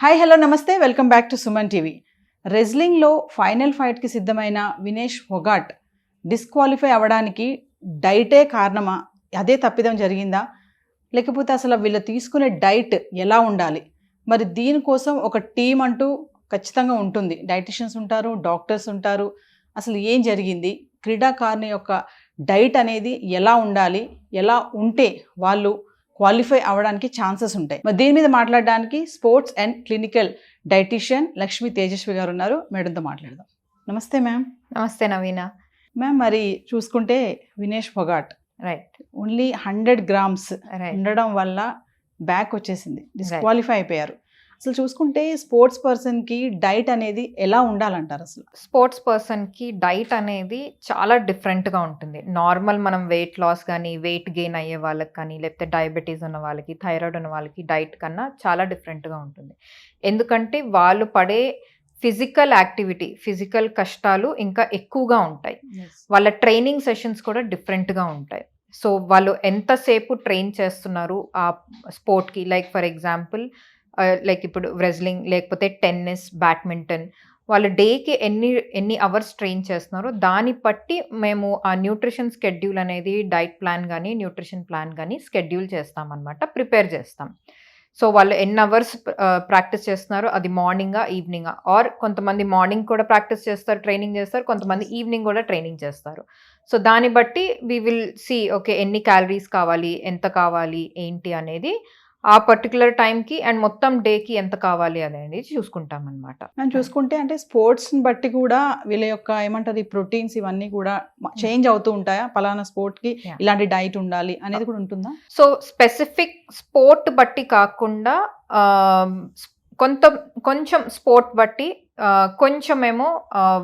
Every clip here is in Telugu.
Hi hello namaste welcome back to Suman TV. రెజ్లింగ్లో ఫైనల్ ఫైట్కి సిద్ధమైన వినేష్ ఫొగాట్ డిస్క్వాలిఫై అవ్వడానికి డైటే కారణమా? అదే తప్పిదం జరిగిందా? లేకపోతే అసలు వీళ్ళు తీసుకునే డైట్ ఎలా ఉండాలి? మరి దీనికోసం ఒక టీం అంటూ ఖచ్చితంగా ఉంటుంది. డైటిషియన్స్ ఉంటారు, డాక్టర్స్ ఉంటారు. అసలు ఏం జరిగింది? క్రీడాకారుని యొక్క డైట్ అనేది ఎలా ఉండాలి? ఎలా ఉంటే వాళ్ళు క్వాలిఫై అవ్వడానికి ఛాన్సెస్ ఉంటాయి. మరి దీని మీద మాట్లాడడానికి sports and clinical dietitian Lakshmi Tejaswi గారు ఉన్నారు. మేడంతో మాట్లాడదాం. నమస్తే మ్యామ్. నమస్తే నవీన. మ్యామ్, మరి చూసుకుంటే Vinesh Phogat right only 100 grams ఉండడం వల్ల బ్యాక్ వచ్చేసింది, డిస్క్వాలిఫై అయిపోయారు. అసలు చూసుకుంటే స్పోర్ట్స్ పర్సన్కి డైట్ అనేది ఎలా ఉండాలంటారు? అసలు స్పోర్ట్స్ పర్సన్కి డైట్ అనేది చాలా డిఫరెంట్గా ఉంటుంది. నార్మల్ మనం వెయిట్ లాస్ కానీ వెయిట్ గెయిన్ అయ్యే వాళ్ళకి కానీ లేకపోతే డయాబెటీస్ ఉన్న వాళ్ళకి థైరాయిడ్ ఉన్న వాళ్ళకి డైట్ కన్నా చాలా డిఫరెంట్గా ఉంటుంది. ఎందుకంటే వాళ్ళు పడే ఫిజికల్ యాక్టివిటీ, ఫిజికల్ కష్టాలు ఇంకా ఎక్కువగా ఉంటాయి. వాళ్ళ ట్రైనింగ్ సెషన్స్ కూడా డిఫరెంట్గా ఉంటాయి. సో వాళ్ళు ఎంతసేపు ట్రైన్ చేస్తున్నారు ఆ స్పోర్ట్కి, లైక్ ఫర్ ఎగ్జాంపుల్ లైక్ ఇప్పుడు రెజ్లింగ్ లేకపోతే టెన్నిస్, బ్యాడ్మింటన్, వాళ్ళ డేకి ఎన్ని అవర్స్ ట్రైన్ చేస్తున్నారో దాన్ని బట్టి మేము ఆ న్యూట్రిషన్ స్కెడ్యూల్ అనేది డైట్ ప్లాన్ కానీ న్యూట్రిషన్ ప్లాన్ కానీ స్కెడ్యూల్ చేస్తామన్నమాట, ప్రిపేర్ చేస్తాం. సో వాళ్ళు ఎన్ని అవర్స్ ప్రాక్టీస్ చేస్తున్నారు, అది మార్నింగా ఈవినింగా, ఆర్ కొంతమంది మార్నింగ్ కూడా ప్రాక్టీస్ చేస్తారు, ట్రైనింగ్ చేస్తారు, కొంతమంది ఈవినింగ్ కూడా ట్రైనింగ్ చేస్తారు. సో దాన్ని బట్టి వీ విల్ సీ ఓకే ఎన్ని క్యాలరీస్ కావాలి, ఎంత కావాలి ఏంటి అనేది ఆ పర్టికులర్ టైంకి అండ్ మొత్తం డేకి ఎంత కావాలి అనేది చూసుకుంటాం అనమాట. మనం చూసుకుంటే అంటే స్పోర్ట్స్ని బట్టి కూడా వీళ్ళ యొక్క ఏమంటారు ప్రోటీన్స్ ఇవన్నీ కూడా చేంజ్ అవుతూ ఉంటాయా? పలానా స్పోర్ట్కి ఇలాంటి డైట్ ఉండాలి అనేది కూడా ఉంటుందా? సో స్పెసిఫిక్ స్పోర్ట్ బట్టి కాకుండా కొంచెం స్పోర్ట్ బట్టి కొంచెమేమో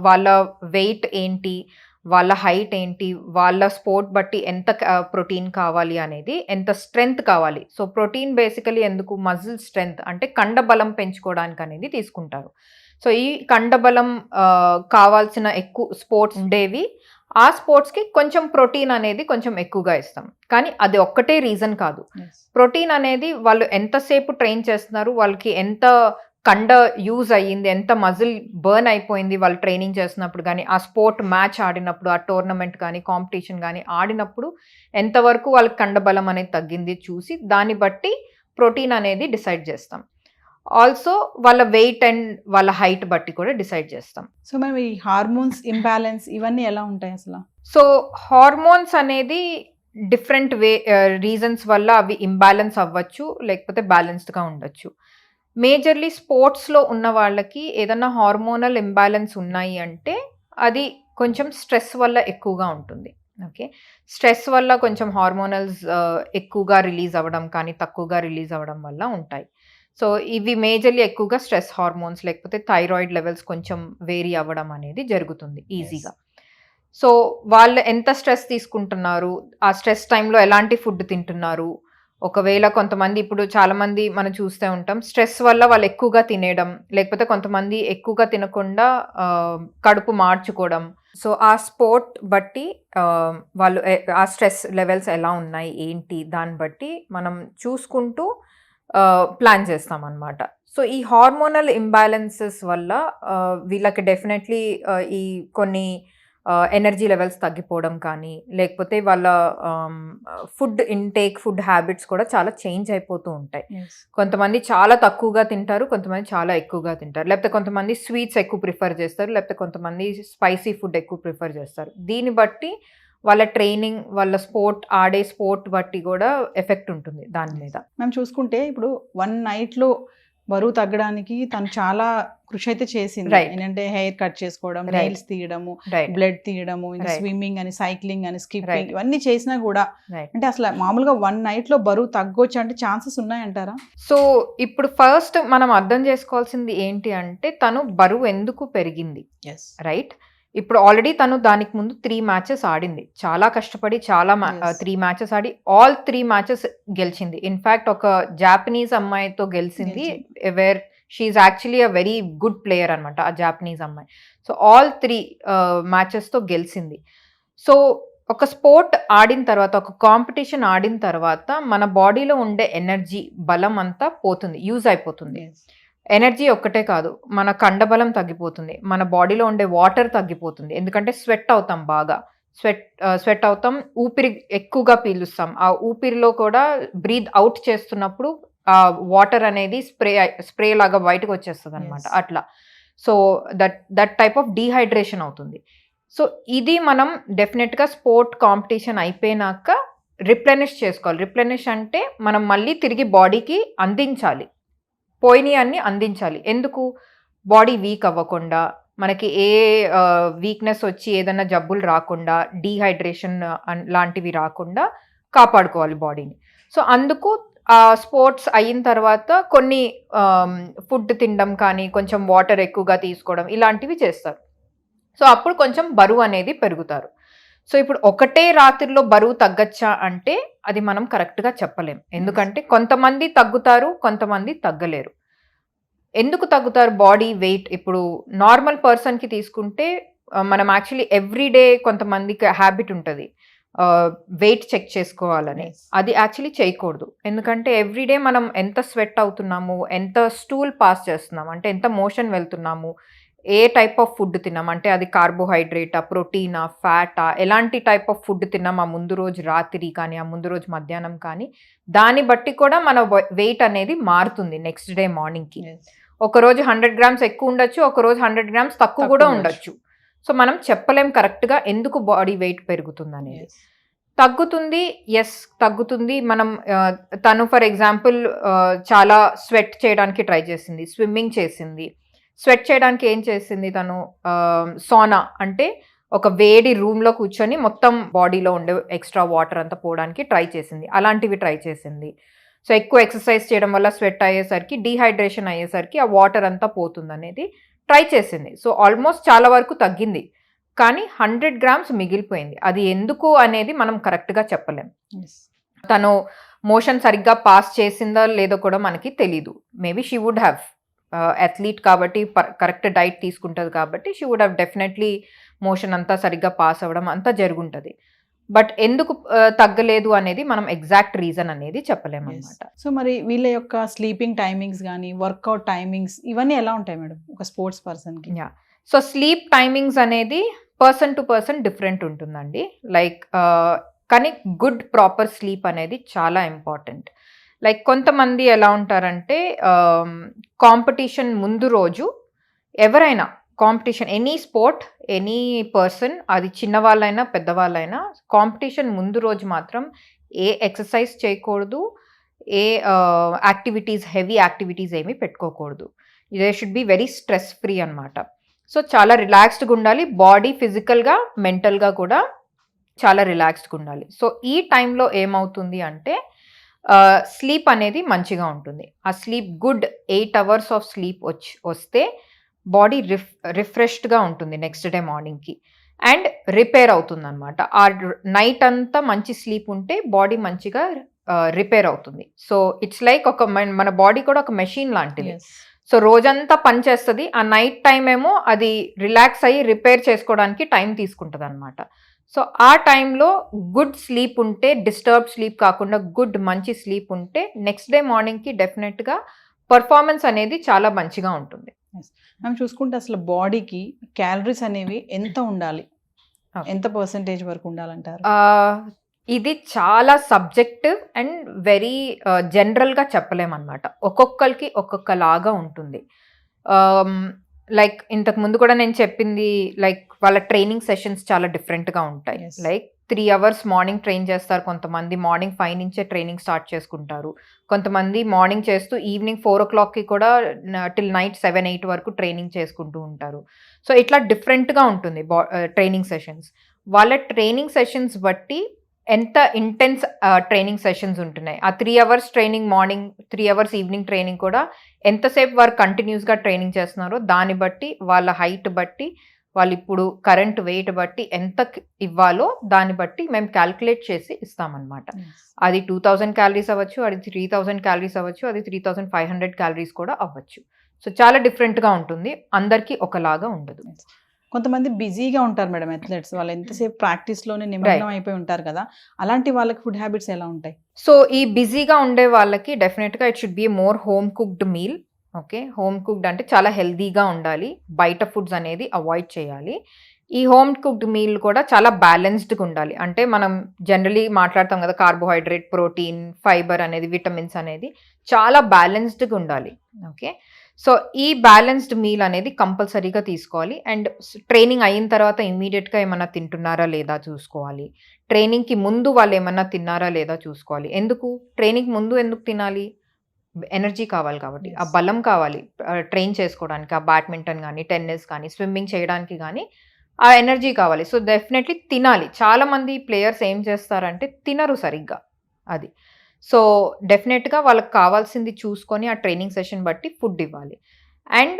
వాళ్ళ వెయిట్ ఏంటి, వాళ్ళ హైట్ ఏంటి, వాళ్ళ స్పోర్ట్ బట్టి ఎంత ప్రోటీన్ కావాలి అనేది, ఎంత స్ట్రెంగ్త్ కావాలి. సో ప్రోటీన్ బేసికలీ ఎందుకు, మజిల్ స్ట్రెంగ్త్ అంటే కండబలం పెంచుకోవడానికి అనేది తీసుకుంటారు. సో ఈ కండబలం కావాల్సిన ఎక్కువ స్పోర్ట్స్ ఉండేవి, ఆ స్పోర్ట్స్కి కొంచెం ప్రోటీన్ అనేది కొంచెం ఎక్కువగా ఇస్తాం. కానీ అది ఒక్కటే రీజన్ కాదు. ప్రోటీన్ అనేది వాళ్ళు ఎంతసేపు ట్రైన్ చేస్తున్నారు, వాళ్ళకి ఎంత కండ యూజ్ అయ్యింది, ఎంత మజిల్ బర్న్ అయిపోయింది వాళ్ళు ట్రైనింగ్ చేస్తున్నప్పుడు కానీ, ఆ స్పోర్ట్ మ్యాచ్ ఆడినప్పుడు, ఆ టోర్నమెంట్ కానీ కాంపిటీషన్ కానీ ఆడినప్పుడు ఎంతవరకు వాళ్ళకి కండబలం అనేది తగ్గింది చూసి దాన్ని బట్టి ప్రోటీన్ అనేది డిసైడ్ చేస్తాం. ఆల్సో వాళ్ళ వెయిట్ అండ్ వాళ్ళ హైట్ బట్టి కూడా డిసైడ్ చేస్తాం. సో మనం ఈ హార్మోన్స్ ఇంబ్యాలెన్స్ ఇవన్నీ ఎలా ఉంటాయి అసలు? సో హార్మోన్స్ అనేది డిఫరెంట్ రీజన్స్ వల్ల అవి ఇంబ్యాలెన్స్ అవ్వచ్చు, లేకపోతే బ్యాలెన్స్డ్గా ఉండొచ్చు. మేజర్లీ స్పోర్ట్స్లో ఉన్న వాళ్ళకి ఏదన్నా హార్మోనల్ ఇంబ్యాలెన్స్ ఉన్నాయి అంటే అది కొంచెం స్ట్రెస్ వల్ల ఎక్కువగా ఉంటుంది. ఓకే, స్ట్రెస్ వల్ల కొంచెం హార్మోనల్స్ ఎక్కువగా రిలీజ్ అవ్వడం కానీ తక్కువగా రిలీజ్ అవ్వడం వల్ల ఉంటాయి. సో ఇవి మేజర్లీ ఎక్కువగా స్ట్రెస్ హార్మోన్స్, లేకపోతే థైరాయిడ్ లెవెల్స్ కొంచెం వేరీ అవ్వడం అనేది జరుగుతుంది ఈజీగా. సో వాళ్ళు ఎంత స్ట్రెస్ తీసుకుంటున్నారు, ఆ స్ట్రెస్ టైంలో ఎలాంటి ఫుడ్ తింటున్నారు, ఒకవేళ కొంతమంది ఇప్పుడు చాలామంది మనం చూస్తూ ఉంటాం స్ట్రెస్ వల్ల వాళ్ళు ఎక్కువగా తినేయడం, లేకపోతే కొంతమంది ఎక్కువగా తినకుండా కడుపు మార్చుకోవడం. సో ఆ స్పోర్ట్ బట్టి వాళ్ళు ఆ స్ట్రెస్ లెవెల్స్ ఎలా ఉన్నాయి ఏంటి దాన్ని బట్టి మనం చూసుకుంటూ ప్లాన్ చేస్తామన్నమాట. సో ఈ హార్మోనల్ ఇంబ్యాలెన్సెస్ వల్ల వీళ్ళకి డెఫినెట్లీ ఈ కొన్ని ఎనర్జీ లెవెల్స్ తగ్గిపోవడం కానీ, లేకపోతే వాళ్ళ ఫుడ్ ఇంటేక్, ఫుడ్ హ్యాబిట్స్ కూడా చాలా చేంజ్ అయిపోతూ ఉంటాయి. కొంతమంది చాలా తక్కువగా తింటారు, కొంతమంది చాలా ఎక్కువగా తింటారు, లేకపోతే కొంతమంది స్వీట్స్ ఎక్కువ ప్రిఫర్ చేస్తారు, లేకపోతే కొంతమంది స్పైసీ ఫుడ్ ఎక్కువ ప్రిఫర్ చేస్తారు. దీన్ని బట్టి వాళ్ళ ట్రైనింగ్, వాళ్ళ ఆడే స్పోర్ట్ బట్టి కూడా ఎఫెక్ట్ ఉంటుంది దాని మీద. మనం చూసుకుంటే ఇప్పుడు 1 నైట్లో బరువు తగ్గడానికి తను చాలా కృషి అయితే చేసింది. ఏంటంటే హెయిర్ కట్ చేసుకోవడం, నెయిల్స్ తీయడము, బ్లడ్ తీయడము, స్విమ్మింగ్ అని, సైక్లింగ్ అని, స్కిప్పింగ్ ఇవన్నీ చేసినా కూడా అంటే అసలు మామూలుగా 1 నైట్లో బరువు తగ్గొచ్చు అంటే ఛాన్సెస్ ఉన్నాయంటారా? సో ఇప్పుడు ఫస్ట్ మనం అర్థం చేసుకోవాల్సింది ఏంటి అంటే తను బరువు ఎందుకు పెరిగింది, రైట్? ఇప్పుడు ఆల్రెడీ తను దానికి ముందు 3 మ్యాచెస్ ఆడింది, చాలా కష్టపడి 3 మ్యాచెస్ ఆడి ఆల్ 3 మ్యాచెస్ గెలిచింది. ఇన్ఫ్యాక్ట్ ఒక జాపనీస్ అమ్మాయితో గెలిచింది, where she is actually a very good player అనమాట ఆ జాపనీస్ అమ్మాయి. సో ఆల్ 3 మ్యాచెస్తో గెలిచింది. సో ఒక స్పోర్ట్ ఆడిన తర్వాత, ఒక కాంపిటీషన్ ఆడిన తర్వాత మన బాడీలో ఉండే ఎనర్జీ, బలం అంతా పోతుంది, యూజ్ అయిపోతుంది. ఎనర్జీ ఒక్కటే కాదు, మన కండబలం తగ్గిపోతుంది, మన బాడీలో ఉండే వాటర్ తగ్గిపోతుంది. ఎందుకంటే స్వెట్ అవుతాం బాగా, స్వెట్ అవుతాం, ఊపిరి ఎక్కువగా పీలుస్తాం. ఆ ఊపిరిలో కూడా బ్రీత్ అవుట్ చేస్తున్నప్పుడు ఆ వాటర్ అనేది స్ప్రే లాగా బయటకు వచ్చేస్తుంది అనమాట. అట్లా so that type of dehydration అవుతుంది. సో ఇది మనం డెఫినెట్గా స్పోర్ట్ కాంపిటీషన్ అయిపోయినాక రిప్లెనిష్ చేసుకోవాలి. రిప్లెనిష్ అంటే మనం మళ్ళీ తిరిగి బాడీకి అందించాలి, పోయినాయి అన్ని అందించాలి. ఎందుకు? బాడీ వీక్ అవ్వకుండా, మనకి ఏ వీక్నెస్ వచ్చి ఏదైనా జబ్బులు రాకుండా, డీహైడ్రేషన్ లాంటివి రాకుండా కాపాడుకోవాలి బాడీని. సో అందుకు స్పోర్ట్స్ అయిన తర్వాత కొన్ని ఫుడ్ తినడం కానీ, కొంచెం వాటర్ ఎక్కువగా తీసుకోవడం ఇలాంటివి చేస్తారు. సో అప్పుడు కొంచెం బరువు అనేది పెరుగుతారు. సో ఇప్పుడు ఒకటే రాత్రిలో బరువు తగ్గచ్చా అంటే అది మనం కరెక్ట్గా చెప్పలేం. ఎందుకంటే కొంతమంది తగ్గుతారు, కొంతమంది తగ్గలేరు. ఎందుకు తగ్గుతారు బాడీ వెయిట్? ఇప్పుడు నార్మల్ పర్సన్కి తీసుకుంటే మనం యాక్చువల్లీ ఎవ్రీడే కొంతమందికి హ్యాబిట్ ఉంటుంది వెయిట్ చెక్ చేసుకోవాలని. అది యాక్చువల్లీ చేయకూడదు. ఎందుకంటే ఎవ్రీడే మనం ఎంత స్వెట్ అవుతున్నాము, ఎంత స్టూల్ పాస్ చేస్తున్నాము, అంటే ఎంత మోషన్ వెళ్తున్నాము, ఏ టైప్ ఆఫ్ ఫుడ్ తిన్నాం, అంటే అది కార్బోహైడ్రేటా, ప్రోటీనా, ఫ్యాటా, ఎలాంటి టైప్ ఆఫ్ ఫుడ్ తిన్నాం ఆ ముందు రోజు రాత్రి కానీ, ఆ ముందు రోజు మధ్యాహ్నం కానీ, దాన్ని బట్టి కూడా మన వెయిట్ అనేది మారుతుంది నెక్స్ట్ డే మార్నింగ్కి. ఒకరోజు 100 grams ఎక్కువ ఉండొచ్చు, ఒకరోజు 100 grams తక్కువ కూడా ఉండొచ్చు. సో మనం చెప్పలేం కరెక్ట్గా ఎందుకు బాడీ వెయిట్ పెరుగుతుంది అనేది. తగ్గుతుంది, ఎస్ తగ్గుతుంది. మనం తను ఫర్ ఎగ్జాంపుల్ చాలా స్వెట్ చేయడానికి ట్రై చేసింది, స్విమ్మింగ్ చేసింది. స్వెట్ చేయడానికి ఏం చేసింది తను? సోనా అంటే ఒక వేడి రూమ్లో కూర్చొని మొత్తం బాడీలో ఉండే ఎక్స్ట్రా వాటర్ అంతా పోవడానికి ట్రై చేసింది. అలాంటివి ట్రై చేసింది. సో ఎక్కువ ఎక్సర్సైజ్ చేయడం వల్ల స్వెట్ అయ్యేసరికి, డీహైడ్రేషన్ అయ్యేసరికి ఆ వాటర్ అంతా పోతుంది అనేది ట్రై చేసింది. సో ఆల్మోస్ట్ చాలా వరకు తగ్గింది, కానీ 100 grams మిగిలిపోయింది. అది ఎందుకు అనేది మనం కరెక్ట్గా చెప్పలేం. తను మోషన్ సరిగ్గా పాస్ చేసిందా లేదో కూడా మనకి తెలీదు. Maybe she would have, athlete కాబట్టి కరెక్ట్ డైట్ తీసుకుంటుంది కాబట్టి she would have definitely motion అంతా సరిగ్గా పాస్ అవ్వడం అంతా జరుగుంటుంది. బట్ ఎందుకు తగ్గలేదు అనేది మనం ఎగ్జాక్ట్ రీజన్ అనేది చెప్పలేము అనమాట. సో మరి వీళ్ళ యొక్క స్లీపింగ్ టైమింగ్స్ కానీ, వర్కౌట్ టైమింగ్స్ ఇవన్నీ ఎలా ఉంటాయి మేడం ఒక స్పోర్ట్స్ పర్సన్కి? సో స్లీప్ టైమింగ్స్ అనేది పర్సన్ టు పర్సన్ డిఫరెంట్ ఉంటుందండి. లైక్ కానీ గుడ్ ప్రాపర్ స్లీప్ అనేది చాలా ఇంపార్టెంట్. లైక్ కొంతమంది ఎలా ఉంటారంటే కాంపిటీషన్ ముందు రోజు, ఎవరైనా competition, any sport, any person, అది చిన్నవాళ్ళైనా పెద్దవాళ్ళైనా, కాంపిటీషన్ ముందు రోజు మాత్రం ఏ ఎక్సర్సైజ్ చేయకూడదు, ఏ యాక్టివిటీస్, హెవీ యాక్టివిటీస్ ఏమీ పెట్టుకోకూడదు. They should be very stress free అనమాట. సో చాలా రిలాక్స్డ్గా ఉండాలి, బాడీ ఫిజికల్గా మెంటల్గా కూడా చాలా రిలాక్స్డ్గా ఉండాలి. సో ఈ టైంలో ఏమవుతుంది అంటే స్లీప్ అనేది మంచిగా ఉంటుంది. ఆ sleep good 8 hours of sleep వస్తే బాడీ రిఫ్రెష్డ్గా ఉంటుంది నెక్స్ట్ డే మార్నింగ్కి, అండ్ రిపేర్ అవుతుంది అనమాట. ఆ నైట్ అంతా మంచి స్లీప్ ఉంటే బాడీ మంచిగా రిపేర్ అవుతుంది. సో ఇట్స్ లైక్ మన బాడీ కూడా ఒక మెషిన్ లాంటిది. సో రోజంతా పనిచేస్తుంది, ఆ నైట్ టైం ఏమో అది రిలాక్స్ అయ్యి రిపేర్ చేసుకోవడానికి టైం తీసుకుంటుంది అనమాట. సో ఆ టైంలో గుడ్ స్లీప్ ఉంటే, డిస్టర్బ్ స్లీప్ కాకుండా గుడ్ మంచి స్లీప్ ఉంటే నెక్స్ట్ డే మార్నింగ్కి డెఫినెట్గా పర్ఫార్మెన్స్ అనేది చాలా మంచిగా ఉంటుంది. మనం చూసుకుంటే అసలు బాడీకి క్యాలరీస్ అనేవి ఎంత ఉండాలి, ఎంత పర్సెంటేజ్ వరకు ఉండాలంటారు? ఇది చాలా సబ్జెక్టివ్ అండ్ వెరీ జనరల్గా చెప్పలేమన్నమాట. ఒక్కొక్కరికి ఒక్కొక్కలాగా ఉంటుంది. లైక్ ఇంతకు ముందు కూడా నేను చెప్పింది, లైక్ వాళ్ళ ట్రైనింగ్ సెషన్స్ చాలా డిఫరెంట్గా ఉంటాయి. లైక్ 3 hours మార్నింగ్ ట్రైన్ చేస్తారు, కొంతమంది మార్నింగ్ 5 నుంచే ట్రైనింగ్ స్టార్ట్ చేసుకుంటారు, కొంతమంది మార్నింగ్ చేస్తూ ఈవినింగ్ 4 o'clockకి కూడా టిల్ నైట్ 7-8 వరకు ట్రైనింగ్ చేసుకుంటూ ఉంటారు. సో ఇట్లా డిఫరెంట్గా ఉంటుంది ట్రైనింగ్ సెషన్స్. వాళ్ళ ట్రైనింగ్ సెషన్స్ బట్టి ఎంత ఇంటెన్స్ ట్రైనింగ్ సెషన్స్ ఉంటున్నాయి. ఆ 3 hours training morning, 3 hours evening training కూడా ఎంతసేపు వారు కంటిన్యూస్గా ట్రైనింగ్ చేస్తున్నారో దాన్ని బట్టి, వాళ్ళ హైట్ బట్టి, వాళ్ళు ఇప్పుడు కరెంట్ వెయిట్ బట్టి ఎంత ఇవ్వాలో దాన్ని బట్టి మేము క్యాల్కులేట్ చేసి ఇస్తామన్నమాట. అది 2000 calories అవ్వచ్చు, అది 3000 calories అవ్వచ్చు, అది 3500 calories కూడా అవ్వచ్చు. సో చాలా డిఫరెంట్గా ఉంటుంది, అందరికీ ఒకలాగా ఉండదు. కొంతమంది బిజీగా ఉంటారు మేడం అథ్లెట్స్, వాళ్ళు ఎంతసేపు ప్రాక్టీస్లోనే నిమగ్నం అయిపోయి ఉంటారు కదా, అలాంటి వాళ్ళకి ఫుడ్ హ్యాబిట్స్ ఎలా ఉంటాయి? సో ఈ బిజీగా ఉండే వాళ్ళకి డెఫినెట్గా it should be more home cooked meal. Okay. Home cooked అంటే చాలా హెల్తీగా ఉండాలి. బయట ఫుడ్స్ అనేది అవాయిడ్ చేయాలి. ఈ హోమ్ కుక్డ్ మీల్ కూడా చాలా బ్యాలెన్స్డ్‌గా ఉండాలి. అంటే మనం జనరల్లీ మాట్లాడతాం కదా! కార్బోహైడ్రేట్, ప్రోటీన్, ఫైబర్ అనేది, విటమిన్స్ అనేది చాలా బ్యాలెన్స్డ్‌గా ఉండాలి. ఓకే. సో, ఈ బ్యాలెన్స్డ్ మీల్ అనేది కంపల్సరీగా తీసుకోవాలి. అండ్ ట్రైనింగ్ అయిన తర్వాత ఇమ్మీడియేట్‌గా ఏమన్నా తింటున్నారా లేదా చూసుకోవాలి. ట్రైనింగ్‌కి ముందు వాళ్ళేమన్నా తిన్నారా లేదా చూసుకోవాలి. ఎందుకు? ట్రైనింగ్‌కి ముందు ఎందుకు తినాలి? ఎనర్జీ కావాలి కాబట్టి. ఆ యెస్. బలం కావాలి. ట్రైన్ చేసుకోవడానికి. ఆ బ్యాడ్మింటన్ గానీ, టెన్నిస్ కానీ, స్విమ్మింగ్ చేయడానికి గానీ, ఆ ఎనర్జీ కావాలి. సో, డెఫినెట్‌లీ తినాలి. చాలామంది ప్లేయర్స్ ఏం చేస్తారంటే తినరు సరిగ్గా. అది. సో, డెఫినెట్‌గా వాళ్ళకి కావాల్సింది చూసుకొని ఆ ట్రైనింగ్ సెషన్ బట్టి ఫుడ్ ఇవ్వాలి. అండ్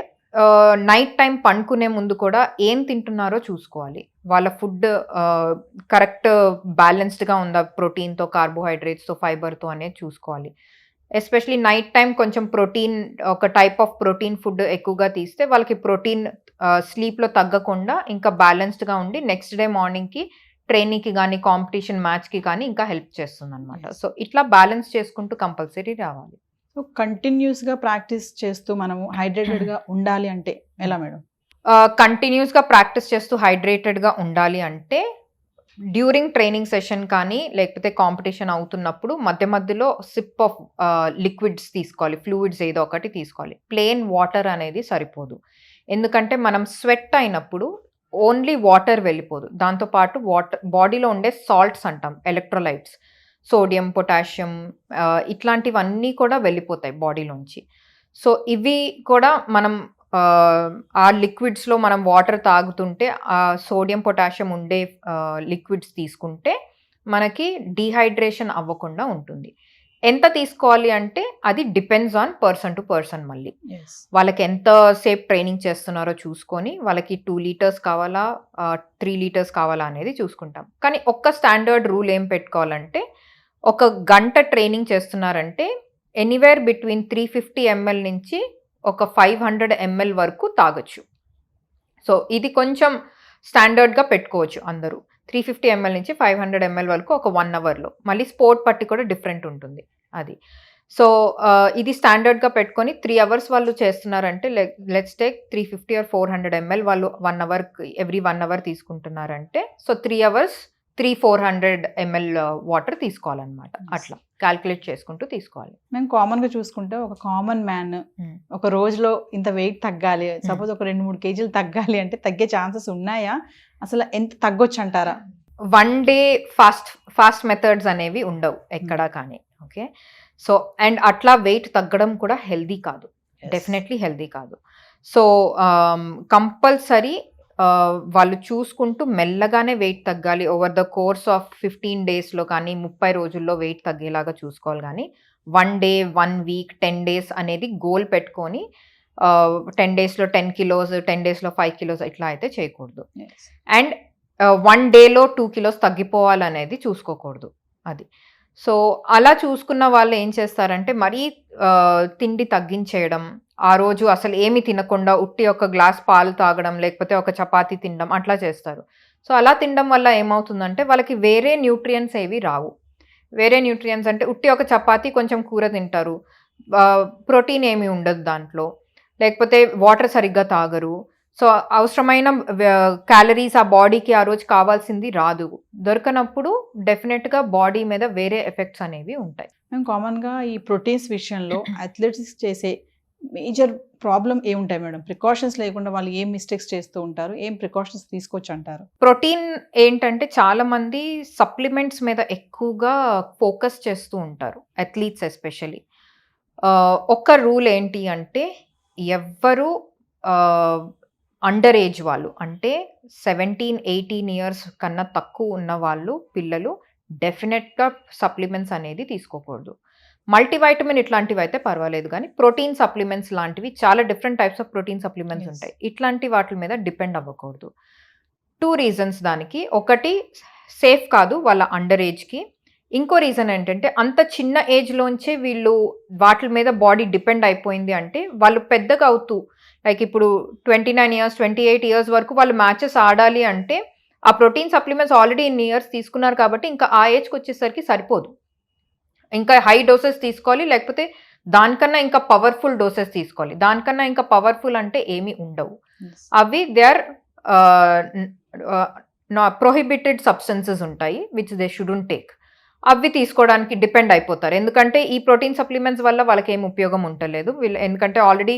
నైట్ టైమ్ పడుకునే ముందు కూడా ఏం తింటున్నారో చూసుకోవాలి. వాళ్ళ ఫుడ్ కరెక్ట్ బ్యాలెన్స్డ్‌గా ఉందా ప్రోటీన్‌తో, కార్బోహైడ్రేట్స్‌తో, ఫైబర్‌తో అనేది చూసుకోవాలి. ఎస్పెషల్లీ నైట్ టైమ్ కొంచెం ప్రోటీన్, ఒక టైప్ ఆఫ్ ప్రోటీన్ ఫుడ్ ఎక్కువగా తీస్తే వాళ్ళకి ప్రోటీన్ స్లీప్‌లో తగ్గకుండా ఇంకా బ్యాలెన్స్డ్‌గా ఉండి నెక్స్ట్ డే మార్నింగ్‌కి ట్రైనింగ్‌కి గానీ, కాంపిటీషన్ మ్యాచ్‌కి కానీ ఇంకా హెల్ప్ చేస్తుందనమాట. యెస్. సో, ఇట్లా బ్యాలెన్స్ చేసుకుంటూ కంపల్సరీ రావాలి. సో, కంటిన్యూస్‌గా ప్రాక్టీస్ చేస్తూ మనము హైడ్రేటెడ్‌గా ఉండాలి అంటే ఎలా మేడం? కంటిన్యూస్‌గా ప్రాక్టీస్ చేస్తూ హైడ్రేటెడ్‌గా ఉండాలి అంటే డ్యూరింగ్ ట్రైనింగ్ సెషన్ కానీ, లేకపోతే కాంపిటీషన్ అవుతున్నప్పుడు మధ్య మధ్యలో సిప్ ఆఫ్ లిక్విడ్స్ తీసుకోవాలి. ఫ్లూయిడ్స్ ఏదో ఒకటి తీసుకోవాలి. ప్లెయిన్ వాటర్ అనేది సరిపోదు. ఎందుకంటే మనం స్వెట్ అయినప్పుడు ఓన్లీ వాటర్ వెళ్ళిపోదు. దాంతో పాటు బాడీలో ఉండే సాల్ట్స్ అంటాం, ఎలక్ట్రోలైట్స్. సోడియం, పొటాషియం ఇట్లాంటివన్నీ కూడా వెళ్ళిపోతాయి బాడీలోంచి. సో, ఇవి కూడా మనం ఆ లిక్విడ్స్‌లో మనం వాటర్ తాగుతుంటే ఆ సోడియం, పొటాషియం ఉండే లిక్విడ్స్ తీసుకుంటే మనకి డీహైడ్రేషన్ అవ్వకుండా ఉంటుంది. ఎంత తీసుకోవాలి అంటే అది depends on person to person మళ్ళీ. యెస్. వాళ్ళకి ఎంత సేపు ట్రైనింగ్ చేస్తున్నారో చూసుకొని వాళ్ళకి 2 లీటర్స్ కావాలా, 3 లీటర్స్ కావాలా అనేది చూసుకుంటాం. కానీ ఒక్క స్టాండర్డ్ రూల్ ఏం పెట్టుకోవాలంటే, ఒక గంట ట్రైనింగ్ చేస్తున్నారంటే ఎనీవేర్ బిట్వీన్ 350 ఎంఎల్ నుంచి ఒక 500 ఎంఎల్ వరకు తాగొచ్చు. సో, ఇది కొంచెం స్టాండర్డ్‌గా పెట్టుకోవచ్చు అందరూ. 350 ఎంఎల్ నుంచి 500 ఎంఎల్ వరకు ఒక 1 అవర్‌లో. మళ్ళీ స్పోర్ట్ బట్టి కూడా డిఫరెంట్ ఉంటుంది అది. సో, ఇది స్టాండర్డ్‌గా పెట్టుకొని 3 అవర్స్ వాళ్ళు చేస్తున్నారంటే లెట్స్ టేక్ 350 ఆర్ 400 ఎంఎల్ వాళ్ళు 1 అవర్‌కి ఎవ్రీ 1 అవర్ తీసుకుంటున్నారంటే, సో 3 అవర్స్ 400 ఎంఎల్ వాటర్ తీసుకోవాలనమాట. యెస్. అట్లా కాలిక్యులేట్ చేసుకుంటూ తీసుకోవాలి. మేము కామన్‌గా చూసుకుంటే ఒక కామన్ మ్యాన్ ఒక రోజులో ఇంత వెయిట్ తగ్గాలి. సపోజ్ ఒక 2, 3 కేజీలు తగ్గాలి అంటే తగ్గే ఛాన్సెస్ ఉన్నాయా? అసలు ఎంత తగ్గొచ్చంటారా? 1 డే ఫాస్ట్ మెథడ్స్ అనేవి ఉండవు ఎక్కడా కానీ. ఓకే. సో, అండ్ అట్లా వెయిట్ తగ్గడం కూడా హెల్తీ కాదు. యెస్. డెఫినెట్‌లీ హెల్తీ కాదు. సో, కంపల్సరీ వాళ్ళు చూసుకుంటూ మెల్లగానే వెయిట్ తగ్గాలి. ఓవర్ ద కోర్స్ ఆఫ్ 15 డేస్‌లో కానీ, 30 రోజుల్లో వెయిట్ తగ్గేలాగా చూసుకోవాలి గానీ, 1 డే, 1 వీక్, 10 డేస్ అనేది గోల్ పెట్టుకొని 10 డేస్‌లో 10 కిలోస్, 10 డేస్‌లో 5 కిలోస్ ఇట్లా అయితే చేయకూడదు. యెస్. అండ్ 1 డేలో 2 కిలోస్ తగ్గిపోవాలనేది చూసుకోకూడదు. అది. సో, అలా చూసుకున్న వాళ్ళు ఏం చేస్తారంటే మరీ తిండి తగ్గించేయడం, ఆ రోజు అసలు ఏమి తినకుండా ఉట్టి ఒక గ్లాస్ పాలు తాగడం, లేకపోతే ఒక చపాతీ తినడం అట్లా చేస్తారు. సో, అలా తినడం వల్ల ఏమవుతుందంటే వాళ్ళకి వేరే న్యూట్రియంట్స్ ఏవి రావు. వేరే న్యూట్రియంట్స్ అంటే ఉట్టి ఒక చపాతీ, కొంచెం కూర తింటారు. ప్రోటీన్ ఏమి ఉండదు దాంట్లో. లేకపోతే వాటర్ సరిగ్గా తాగరు. సో, అవసరమైన క్యాలరీస్ ఆ బాడీకి ఆ రోజు కావాల్సింది రాదు. దొరకనప్పుడు డెఫినెట్‌గా బాడీ మీద వేరే ఎఫెక్ట్స్ అనేవి ఉంటాయి. మేము కామన్‌గా ఈ ప్రోటీన్స్ విషయంలో అథ్లెటిక్స్ చేసే మేజర్ ప్రాబ్లమ్ ఏముంటాయి మేడం? ప్రికాషన్స్ లేకుండా వాళ్ళు ఏం మిస్టేక్స్ చేస్తూ ఉంటారు? ఏం ప్రికాషన్స్ తీసుకోవచ్చంటారు? ప్రోటీన్ ఏంటంటే చాలామంది సప్లిమెంట్స్ మీద ఎక్కువగా ఫోకస్ చేస్తూ ఉంటారు. Athletes especially. ఒక్క రూల్ ఏంటి అంటే ఎవ్వరు అండర్ ఏజ్ వాళ్ళు అంటే 17, 18 ఇయర్స్ కన్నా తక్కువ ఉన్న వాళ్ళు పిల్లలు డెఫినెట్‌గా సప్లిమెంట్స్ అనేది తీసుకోకూడదు. మల్టీవైటమిన్ ఇట్లాంటివి అయితే పర్వాలేదు కానీ ప్రోటీన్ సప్లిమెంట్స్ లాంటివి చాలా different types of protein supplements Yes. ఉంటాయి. ఇట్లాంటి వాటి మీద డిపెండ్ అవ్వకూడదు. 2 రీజన్స్ దానికి. ఒకటి సేఫ్ కాదు వాళ్ళ అండర్ ఏజ్‌కి. ఇంకో రీజన్ ఏంటంటే అంత చిన్న ఏజ్‌లోంచే వీళ్ళు వాటి మీద బాడీ డిపెండ్ అయిపోయింది అంటే వాళ్ళు పెద్దగా అవుతూ లైక్ ఇప్పుడు 29 ఇయర్స్, 28 ఇయర్స్ వరకు వాళ్ళు మ్యాచెస్ ఆడాలి అంటే ఆ ప్రోటీన్ సప్లిమెంట్స్ ఆల్రెడీ ఇన్ని ఇయర్స్ తీసుకున్నారు కాబట్టి ఇంకా ఆ ఏజ్‌కి వచ్చేసరికి సరిపోదు. ఇంకా హై డోసెస్ తీసుకోవాలి లేకపోతే దానికన్నా ఇంకా పవర్ఫుల్ డోసెస్ తీసుకోవాలి. దానికన్నా ఇంకా పవర్ఫుల్ అంటే ఏమీ ఉండవు. Yes. అవి దే ఆర్ ప్రొహిబిటెడ్ సబ్స్టెన్సెస్ ఉంటాయి విచ్ దే షుడెంట్ టేక్. అవి తీసుకోవడానికి డిపెండ్ అయిపోతారు. ఎందుకంటే ఈ ప్రోటీన్ సప్లిమెంట్స్ వల్ల వాళ్ళకి ఏం ఉపయోగం ఉండలేదు. వీళ్ళు ఎందుకంటే ఆల్రెడీ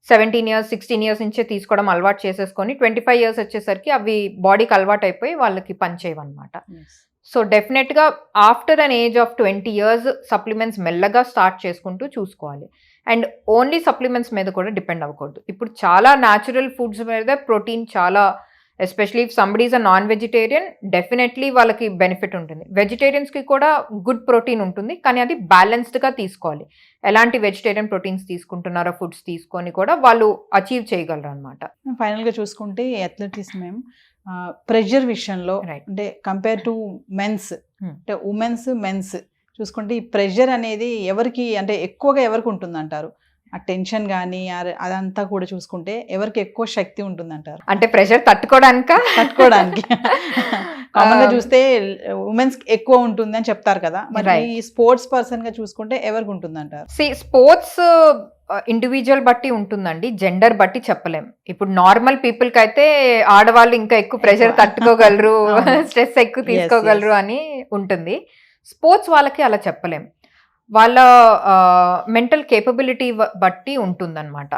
17 years 16 years నుంచే తీసుకోవడం అలవాటు చేసేసుకొని 25 years వచ్చేసరికి అవి బాడీకి అలవాటు అయిపోయి వాళ్ళకి పనిచేయవన్నమాట. Yes. సో డెఫినెట్గా after an age of 20 years supplements మెల్లగా స్టార్ట్ చేసుకుంటూ చూసుకోవాలి. అండ్ ఓన్లీ సప్లిమెంట్స్ మీద కూడా డిపెండ్ అవ్వకూడదు. ఇప్పుడు చాలా న్యాచురల్ ఫుడ్స్ మీద ప్రోటీన్ చాలా, especially if somebody is a non vegetarian, definitely వాళ్ళకి బెనిఫిట్ ఉంటుంది. వెజిటేరియన్స్కి కూడా గుడ్ ప్రోటీన్ ఉంటుంది, కానీ అది బ్యాలెన్స్డ్గా తీసుకోవాలి. ఎలాంటి వెజిటేరియన్ ప్రోటీన్స్ తీసుకుంటున్నారో ఫుడ్స్ తీసుకొని కూడా వాళ్ళు అచీవ్ చేయగలరు అనమాట. ఫైనల్గా చూసుకుంటే అథ్లెటిక్స్ మేము ప్రెషర్ విషయంలో Right. అంటే కంపేర్ టు మెన్స్ Hmm. అంటే ఉమెన్స్ మెన్స్ చూసుకుంటే ఈ ప్రెషర్ అనేది ఎవరికి అంటే ఎక్కువగా ఎవరికి ఉంటుంది అంటారు? ఆ టెన్షన్ కానీ అదంతా కూడా చూసుకుంటే ఎవరికి ఎక్కువ శక్తి ఉంటుంది అంటారు అంటే ప్రెషర్ తట్టుకోవడానిక తట్టుకోవడానికి? కామన్ గా చూస్తే ఉమెన్స్ ఎక్కువ ఉంటుంది అని చెప్తారు కదా, మరి Right. ఈ స్పోర్ట్స్ పర్సన్ గా చూసుకుంటే ఎవరికి ఉంటుంది అంటారు? స్పోర్ట్స్ ఇండివిజువల్ బట్టి ఉంటుందండి, జెండర్ బట్టి చెప్పలేం. ఇప్పుడు నార్మల్ పీపుల్కి అయితే ఆడవాళ్ళు ఇంకా ఎక్కువ ప్రెషర్ తట్టుకోగలరు, అవును. స్ట్రెస్ ఎక్కువ Yes, తీసుకోగలరు yes. అని ఉంటుంది. స్పోర్ట్స్ వాళ్ళకి అలా చెప్పలేం. వాళ్ళ మెంటల్ కేపబిలిటీ బట్టి ఉంటుందన్నమాట.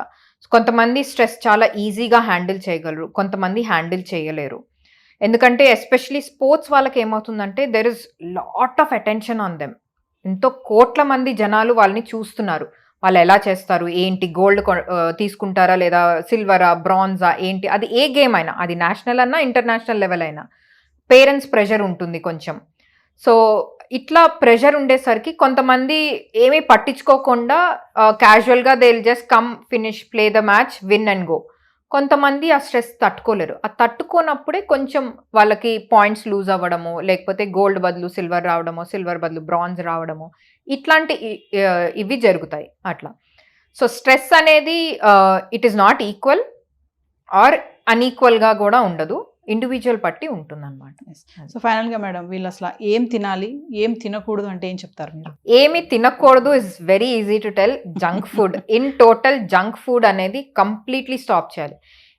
కొంతమంది స్ట్రెస్ చాలా ఈజీగా హ్యాండిల్ చేయగలరు, కొంతమంది హ్యాండిల్ చేయలేరు. ఎందుకంటే ఎస్పెషలీ స్పోర్ట్స్ వాళ్ళకి ఏమవుతుందంటే there is lot of attention on them. ఎంతో కోట్ల మంది జనాలు వాళ్ళని చూస్తున్నారు. వాళ్ళు ఎలా చేస్తారు, ఏంటి, గోల్డ్ తీసుకుంటారా లేదా సిల్వరా బ్రాంజా ఏంటి, అది ఏ గేమ్ అయినా, అది నేషనల్ అన్నా ఇంటర్నేషనల్ లెవెల్ అయినా పేరెంట్స్ ప్రెషర్ ఉంటుంది కొంచెం. సో ఇట్లా ప్రెషర్ ఉండేసరికి కొంతమంది ఏమీ పట్టించుకోకుండా క్యాజువల్గా they will just come finish play the match win and go. కొంతమంది ఆ స్ట్రెస్ తట్టుకోలేరు. ఆ తట్టుకోనప్పుడే కొంచెం వాళ్ళకి పాయింట్స్ లూజ్ అవ్వడము, లేకపోతే గోల్డ్ బదులు సిల్వర్ రావడము, సిల్వర్ బదులు బ్రాంజ్ రావడము, ఇట్లాంటి ఇవి జరుగుతాయి అట్లా. సో స్ట్రెస్ అనేది it is not equal or అన్ఈక్వల్గా కూడా ఉండదు, ఇండివిజువల్ బట్టి ఉంటుంది అనమాట. సో ఫైనల్ గా మేడం వీళ్ళు అసలు ఏం తినాలి ఏం తినకూడదు అంటే ఏం చెప్తారు మీరు? ఏమి తినకూడదు is very easy to tell. Junk food, in total junk food అనేది కంప్లీట్లీ స్టాప్ చేయాలి.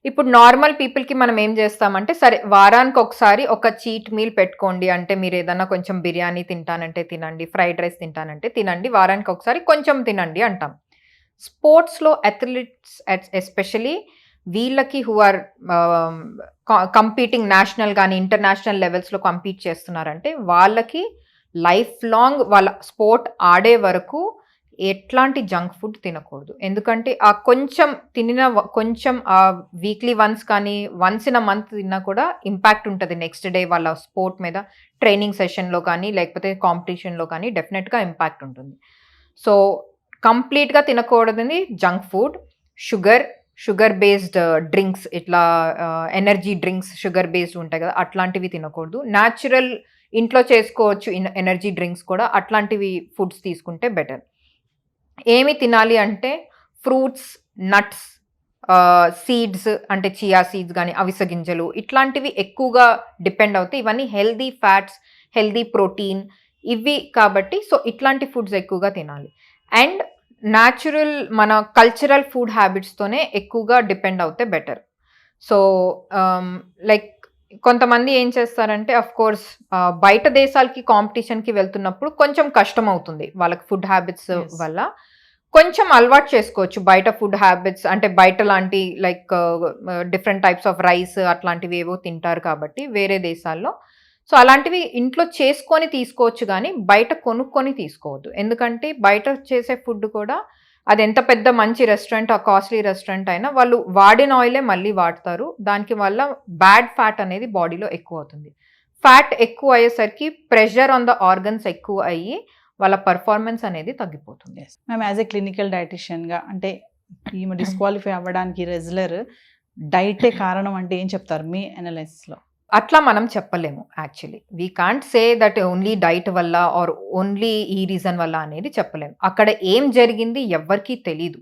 ఇప్పుడు నార్మల్ పీపుల్కి మనం ఏం చేస్తామంటే, సరే వారానికి ఒకసారి ఒక చీట్ మీల్ పెట్టుకోండి, అంటే మీరు ఏదన్నా కొంచెం బిర్యానీ తింటానంటే తినండి, ఫ్రైడ్ రైస్ తింటానంటే తినండి, వారానికి ఒకసారి కొంచెం తినండి అంటాం. స్పోర్ట్స్లో అథ్లెట్స్ ఎస్పెషలీ వీళ్ళకి హూ ఆర్ కంపీటింగ్ నేషనల్ కానీ ఇంటర్నేషనల్ లెవెల్స్లో కంపీట్ చేస్తున్నారంటే వాళ్ళకి లైఫ్ లాంగ్ వాళ్ళ స్పోర్ట్ ఆడే వరకు ఎట్లాంటి జంక్ ఫుడ్ తినకూడదు. ఎందుకంటే ఆ కొంచెం కొంచెం ఆ వీక్లీ వన్స్ కానీ వన్స్ ఇన్ అ మంత్ తిన్నా కూడా ఇంపాక్ట్ ఉంటుంది నెక్స్ట్ డే వాళ్ళ స్పోర్ట్ మీద, ట్రైనింగ్ సెషన్లో కానీ లేకపోతే కాంపిటీషన్లో కానీ డెఫినెట్గా ఇంపాక్ట్ ఉంటుంది. సో కంప్లీట్గా తినకూడదని junk food, sugar based drinks, ఇట్లా ఎనర్జీ డ్రింక్స్ షుగర్ బేస్డ్ ఉంటాయి కదా, అట్లాంటివి తినకూడదు. న్యాచురల్ ఇంట్లో చేసుకోవచ్చు ఎనర్జీ డ్రింక్స్ కూడా, అట్లాంటివి ఫుడ్స్ తీసుకుంటే బెటర్. ఏమి తినాలి అంటే ఫ్రూట్స్, నట్స్, సీడ్స్ అంటే చియా సీడ్స్ కానీ అవిసె గింజలు, ఇట్లాంటివి ఎక్కువగా డిపెండ్ అవుతాయి. ఇవన్నీ హెల్దీ ఫ్యాట్స్, హెల్దీ ప్రోటీన్ ఇవి కాబట్టి సో ఇట్లాంటి ఫుడ్స్ ఎక్కువగా తినాలి. అండ్ న్యాచురల్ మన కల్చరల్ ఫుడ్ హ్యాబిట్స్తోనే ఎక్కువగా డిపెండ్ అవుతే బెటర్. సో లైక్ కొంతమంది ఏం చేస్తారంటే అఫ్ కోర్స్ బయట దేశాలకి కాంపిటీషన్కి వెళ్తున్నప్పుడు కొంచెం కష్టం అవుతుంది వాళ్ళకి ఫుడ్ హ్యాబిట్స్ వల్ల. కొంచెం అలవాటు చేసుకోవచ్చు బయట ఫుడ్ హ్యాబిట్స్, అంటే బయట లాంటి like different types of rice అట్లాంటివి ఏవో తింటారు కాబట్టి వేరే దేశాల్లో. సో అలాంటివి ఇంట్లో చేసుకొని తీసుకోవచ్చు కానీ బయట కొనుక్కొని తీసుకోవద్దు. ఎందుకంటే బయట చేసే ఫుడ్ కూడా అది ఎంత పెద్ద మంచి రెస్టారెంట్, ఆ కాస్ట్లీ రెస్టారెంట్ అయినా వాళ్ళు వాడిన ఆయిలే మళ్ళీ వాడతారు. దానికి వల్ల బ్యాడ్ ఫ్యాట్ అనేది బాడీలో ఎక్కువ అవుతుంది. ఫ్యాట్ ఎక్కువ అయ్యేసరికి ప్రెషర్ ఆన్ ద ఆర్గన్స్ ఎక్కువ అయ్యి వాళ్ళ పర్ఫార్మెన్స్ అనేది తగ్గిపోతుంది. మేము యాజ్ ఏ క్లినికల్ డైటిషియన్గా అంటే ఈమె డిస్క్వాలిఫై అవ్వడానికి రెగ్యులర్ డైటే కారణం అంటే ఏం చెప్తారు మీ అనాలిసిస్లో? అట్లా మనం చెప్పలేము. Actually we can't say that only diet వల్ల ఆర్ ఓన్లీ ఈ రీజన్ వల్ల అనేది చెప్పలేము. అక్కడ ఏం జరిగింది ఎవ్వరికీ తెలీదు.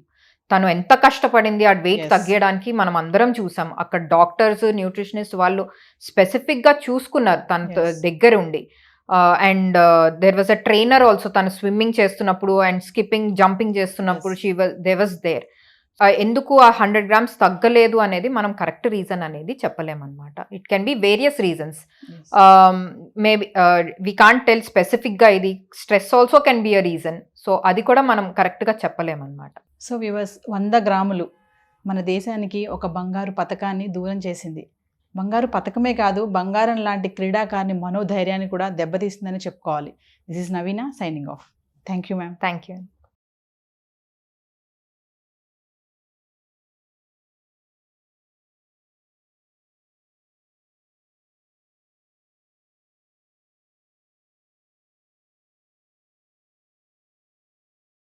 తను ఎంత కష్టపడింది ఆ వెయిట్ తగ్గడానికి మనం అందరం చూసాం. అక్కడ డాక్టర్స్, న్యూట్రిషనిస్ట్ వాళ్ళు స్పెసిఫిక్గా చూసుకున్నారు తన దగ్గర ఉండి. And there was a trainer also, తను స్విమ్మింగ్ చేస్తున్నప్పుడు అండ్ స్కిప్పింగ్ జంపింగ్ చేస్తున్నప్పుడు దే వాజ్ దేర్. ఎందుకు ఆ 100 grams తగ్గలేదు అనేది మనం కరెక్ట్ రీజన్ అనేది చెప్పలేమన్నమాట. It can be various reasons. Maybe we can't tell స్పెసిఫిక్గా ఇది stress also can be a reason. So అది కూడా మనం కరెక్ట్గా చెప్పలేమన్నమాట. సో వ్యూవర్స్, 100 గ్రాములు మన దేశానికి ఒక బంగారు పతకాన్ని దూరం చేసింది. బంగారు పతకమే కాదు, బంగారం లాంటి క్రీడాకారిని మనోధైర్యాన్ని కూడా దెబ్బతీస్తుందని చెప్పుకోవాలి. This is Naveena signing off. Thank you ma'am. Thank you.